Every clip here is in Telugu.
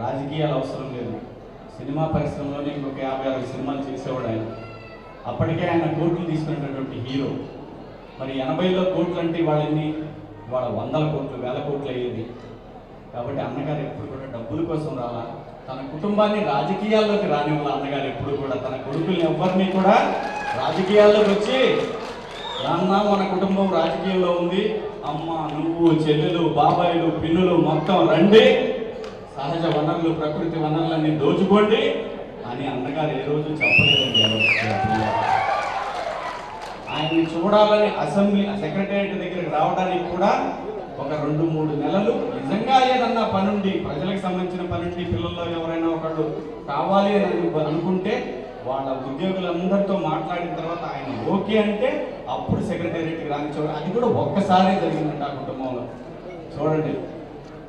రాజకీయాలు అవసరం లేదు. సినిమా పరిశ్రమలోనే ఇంకొక 50-60 సినిమాలు చేసేవాడు ఆయన. అప్పటికే ఆయన కోట్లు తీసుకునేటటువంటి హీరో. మరి 80లో కోట్లు అంటే వాళ్ళని వాళ్ళ 100 కోట్లు 1000 కోట్లు అయ్యేది. కాబట్టి అన్నగారు ఎప్పుడు కూడా డబ్బుల కోసం రాలా, తన కుటుంబాన్ని రాజకీయాల్లోకి రానివ్వాల. అన్నగారు ఎప్పుడు కూడా తన కొడుకుల్ని ఎవరిని కూడా రాజకీయాల్లోకి వచ్చి నాన్న మన కుటుంబం రాజకీయంలో ఉంది, అమ్మ నువ్వు చెల్లెలు బాబాయిలు పిన్నులు మొత్తం రండి, సహజ వనరులు ప్రకృతి వనరులన్నీ దోచుకోండి అని అన్నగారు ఏ రోజు చెప్పలేదండి. ఆయన్ని చూడాలని అసెంబ్లీ సెక్రటేరియట్ దగ్గరికి రావడానికి కూడా ఒక 2-3 నెలలు నిజంగా ఏదన్నా పనుండి, ప్రజలకు సంబంధించిన పనుండి, పిల్లల్లో ఎవరైనా ఒకళ్ళు కావాలి అని అనుకుంటే వాళ్ళ ఉద్యోగులందరితో మాట్లాడిన తర్వాత ఆయన ఓకే అంటే అప్పుడు సెక్రటేరియట్కి రానిచ్చేవాడు. అది కూడా ఒక్కసారే జరిగిందంట ఆ కుటుంబంలో. చూడండి,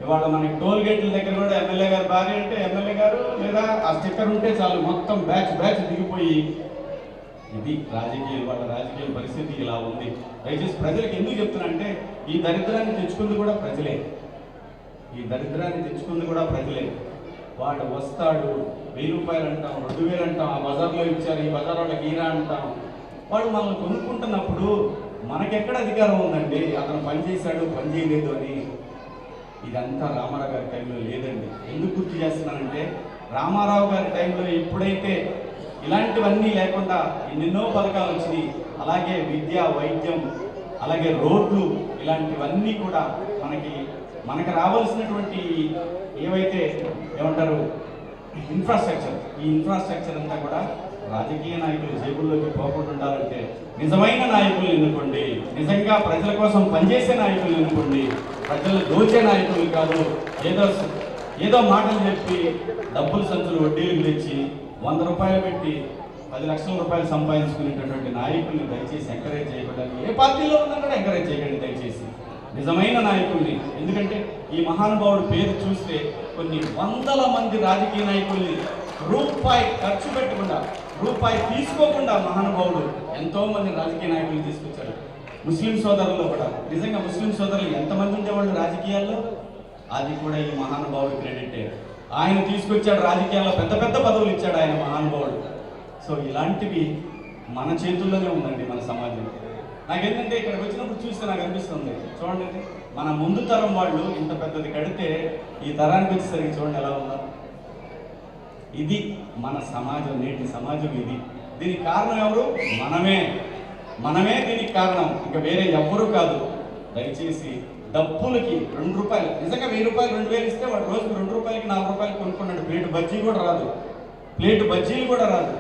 ఇవాళ మనకి టోల్ గేట్ల దగ్గర కూడా ఎమ్మెల్యే గారు భార్య అంటే ఎమ్మెల్యే గారు లేదా ఆ స్టిక్కర్ ఉంటే చాలు మొత్తం బ్యాచ్ దిగిపోయి. ఇది రాజకీయాలు, వాళ్ళ రాజకీయ పరిస్థితి ఇలా ఉంది. దయచేసి ప్రజలకు ఎందుకు చెప్తున్నా అంటే ఈ దరిద్రాన్ని తెచ్చుకుంది కూడా ప్రజలే. వాడు వస్తాడు, 1000 రూపాయలు అంటాం, 2000 అంటాం, ఆ బజార్లో ఇచ్చారు, ఈ బజార్ వాళ్ళకి ఈరా అంటాం. వాడు మనల్ని కొనుక్కుంటున్నప్పుడు మనకెక్కడ అధికారం ఉందండి? అతను పని చేశాడు, పని చేయలేదు అని. ఇదంతా రామారావు గారి టైంలో లేదండి. ఎందుకు గుర్తు చేస్తున్నానంటే రామారావు గారి టైంలో ఎప్పుడైతే ఇలాంటివన్నీ లేకుండా ఎన్నెన్నో పథకాలు వచ్చినాయి, అలాగే విద్య, వైద్యం, అలాగే రోడ్లు, ఇలాంటివన్నీ కూడా మనకి రావాల్సినటువంటి ఏవైతే ఏమంటారు ఇన్ఫ్రాస్ట్రక్చర్, ఈ ఇన్ఫ్రాస్ట్రక్చర్ అంతా కూడా రాజకీయ నాయకులు జేబుల్లోకి పోకుండా ఉండాలంటే నిజమైన నాయకులు ఎన్నుకోండి, నిజంగా ప్రజల కోసం పనిచేసే నాయకులు ఎన్నుకోండి. ప్రజలు దోచే నాయకులు కాదు, ఏదో మాటలు చెప్పి డబ్బులు సంచులు వడ్డీలు తెచ్చి 100 రూపాయలు పెట్టి 10 లక్షల రూపాయలు సంపాదించుకునేటటువంటి నాయకుల్ని దయచేసి ఎంకరేజ్ చేయకూడదు. ఏ పార్టీలో ఉన్నా కూడా ఎంకరేజ్ చేయకండి దయచేసి నిజమైన నాయకుల్ని. ఎందుకంటే ఈ మహానుభావుడు పేరు చూస్తే కొన్ని 100ల మంది రాజకీయ నాయకుల్ని రూపాయి ఖర్చు పెట్టకుండా, రూపాయి తీసుకోకుండా మహానుభావుడు ఎంతో మంది రాజకీయ నాయకులు తీసుకొచ్చాడు. ముస్లిం సోదరుల్లో కూడా నిజంగా ముస్లిం సోదరులు ఎంతమంది ఉండేవాళ్ళు రాజకీయాల్లో, అది కూడా ఈ మహానుభావుడు క్రెడిటే. ఆయన తీసుకొచ్చాడు, రాజకీయాల్లో పెద్ద పదవులు ఇచ్చాడు ఆయన మహానుభావుడు. సో ఇలాంటివి మన చేతుల్లోనే ఉందండి మన సమాజం. నాకేంటంటే ఇక్కడికి వచ్చినప్పుడు చూస్తే నాకు అనిపిస్తుంది, చూడండి మన ముందు తరం వాళ్ళు ఇంత పెద్దది కడితే ఈ తరానికి వచ్చేసరికి చూడండి ఎలా ఉందా. ఇది మన సమాజం, నేటి సమాజం ఇది. దీనికి కారణం ఎవరు? మనమే దీనికి కారణం, ఇంకా వేరే ఎవ్వరూ కాదు. దయచేసి డబ్బులకి 2 రూపాయలు, నిజంగా 1000 రూపాయలు 2000 ఇస్తే వాడు రోజుకు 2 రూపాయలకి 4 రూపాయలు కొనుక్కున్నాడు. ప్లేట్ బజ్జీలు కూడా రాదు.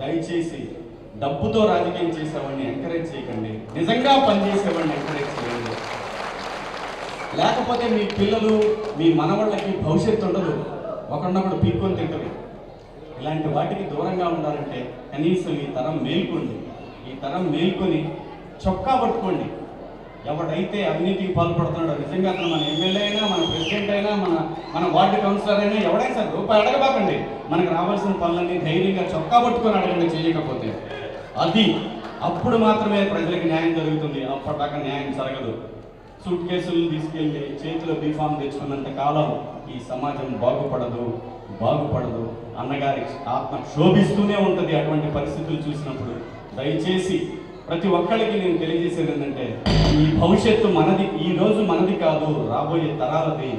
దయచేసి డబ్బుతో రాజకీయం చేసేవాడిని ఎంకరేజ్ చేయకండి, నిజంగా పనిచేసేవాడిని ఎంకరేజ్ చేయండి. లేకపోతే మీ పిల్లలు, మీ మనవాళ్ళకి భవిష్యత్తు ఉండదు, ఒకరినొకడు పీక్కొని తింటది. ఇలాంటి వాటికి దూరంగా ఉండాలంటే కనీసం ఈ తరం మేల్కొని చొక్కా పట్టుకోండి. ఎవడైతే అవినీతికి పాల్పడుతున్నాడో, నిజంగా అతను మన ఎమ్మెల్యే అయినా, మన ప్రెసిడెంట్ అయినా, మన వార్డు కౌన్సిలర్ అయినా, ఎవడైనా సరే రూపాయి అడగబాకండి. మనకు రావాల్సిన పనులన్నీ ధైర్యంగా చొక్కా పట్టుకొని అడగండి. చేయకపోతే అప్పుడు మాత్రమే ప్రజలకు న్యాయం జరుగుతుంది. అప్పటిదాకా న్యాయం జరగదు. సూట్ కేసులు తీసుకెళ్ళి చేతిలో బీఫామ్ తెచ్చుకున్నంత కాలం ఈ సమాజం బాగుపడదు. అన్నగారి ఆత్మ శోభిస్తూనే ఉంటుంది అటువంటి పరిస్థితులు చూసినప్పుడు. దయచేసి ప్రతి ఒక్కరికి నేను తెలియజేసేది ఏంటంటే ఈ భవిష్యత్తు మనది, ఈ రోజు మనది కాదు, రాబోయే తరాలది.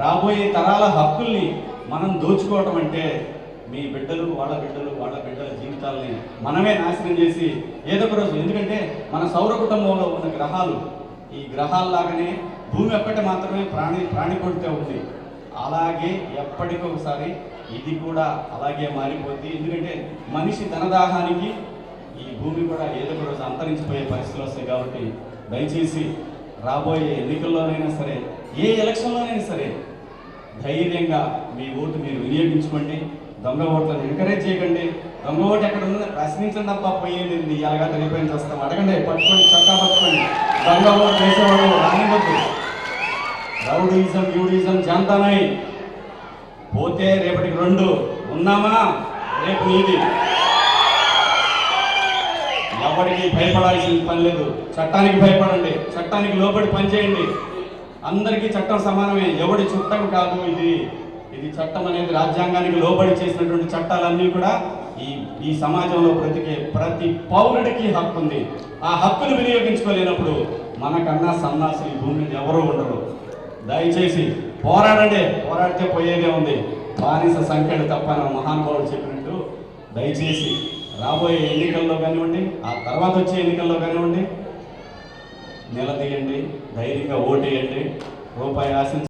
రాబోయే తరాల హక్కుల్ని మనం దోచుకోవడం అంటే మీ బిడ్డలు, వాళ్ళ బిడ్డల జీవితాలని మనమే నాశనం చేసి ఏదో ఒక రోజు, ఎందుకంటే మన సౌర కుటుంబంలో ఉన్న గ్రహాలు, ఈ గ్రహాల్లాగానే భూమి ఒక్కటే మాత్రమే ప్రాణికోటితో ఉంది. అలాగే ఎప్పటికొకసారి ఇది కూడా అలాగే మారిపోద్ది. ఎందుకంటే మనిషి ధనదాహానికి ఈ భూమి కూడా ఏదో ఒక రోజు అంతరించిపోయే పరిస్థితులు వస్తాయి. కాబట్టి దయచేసి రాబోయే ఎన్నికల్లోనైనా సరే, ఏ ఎలక్షన్లోనైనా సరే ధైర్యంగా మీ ఓటు మీరు వినియోగించుకోండి. దొంగ ఓట్లను ఎంకరేజ్ చేయకండి. దొంగ ఓటు ఎక్కడ ఉందో ప్రశ్నించండి తప్ప పోయేది అలాగా తెలియపోయింది వస్తాం. అడగండి, పట్టుకోండి, చక్కా పట్టుకోండి. దొంగ ఓటు వేసేవాడు రానివ్వద్దు. రౌడీజం యూడిజం జాంతానాయి పోతే రేపటికి 2 ఉన్నామా, రేపు నీది. ఎవరికి భయపడాల్సిన పని లేదు. చట్టానికి భయపడండి, చట్టానికి లోబడి పనిచేయండి. అందరికీ చట్టం సమానమే, ఎవడి చుట్టం కాదు ఇది. ఇది చట్టం అనేది రాజ్యాంగానికి లోబడి చేసినటువంటి చట్టాలన్నీ కూడా ఈ ఈ సమాజంలో బ్రతికే ప్రతి పౌరుడికి హక్కు ఉంది. ఆ హక్కును వినియోగించుకోలేనప్పుడు మనకన్నా సన్నాసులు ఈ భూమి మీద ఎవరూ ఉండరు. దయచేసి పోరాడండి, పోరాడితే పోయేదే ఉంది. బానిస సంఖ్యలు తప్పని మహానుభావుడు చెప్పినట్టు దయచేసి రాబోయే ఎన్నికల్లో కానివ్వండి, ఆ తర్వాత వచ్చే ఎన్నికల్లో కానివ్వండి, నిలదీయండి, ధైర్యంగా ఓటేయండి. రూపాయి ఆశించి